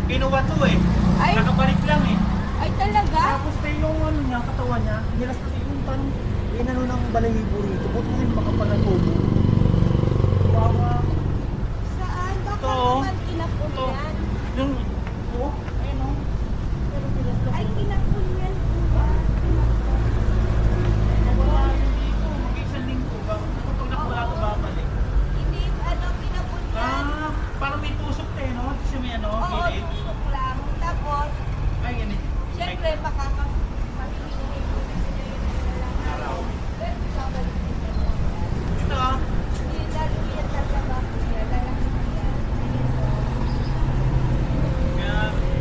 kinuha to eh. Ay. Nakabalik lang eh. Ay, talaga? Tapos tayo yung ano niya, katawan niya, nilas kasi yung parang inano ng balahibo rito. Buti ngayon makapal na tubo. Wawa. Saan? Baka Ito, oh. naman kinapon Ito. yan. Yung, oh, ayun oh. Pero pinasok Ay, ko. kinapon yan po ba? Wala yun dito. Mag-isang linggo. Pag nakawala ito babalik. Hindi, ano, kinapon yan. Ah, parang may tusok na eh, no? Kasi may ano, Oo, gilid. tusok lang. Tapos, Ay, ganito. syempre, baka mahihingi ko na sila yun na lang araw. Pero, babalik sila. Ito ah. Hindi, lalo yan tataba ko niya. Lalaki niya. Kaya,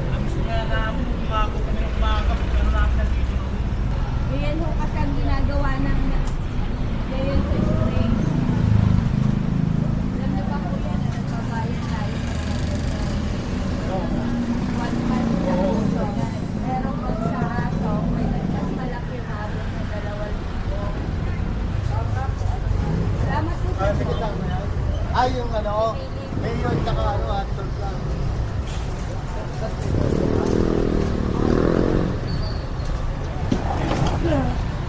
amis niya namin, umago kami ng umaga. Pero namin nandito. Ganyan ho kasi ang ginagawa ng ngayon sa spring. Alam niyo ba po yan, na nagbabayad tayo sa mga 1 month na puso. Pero pag sa aso, may mas malaki habol na 2,000. Salamat po Ah, sa sige lang. Ay, yung ano, mayor tsaka ano, at surplus. Yeah.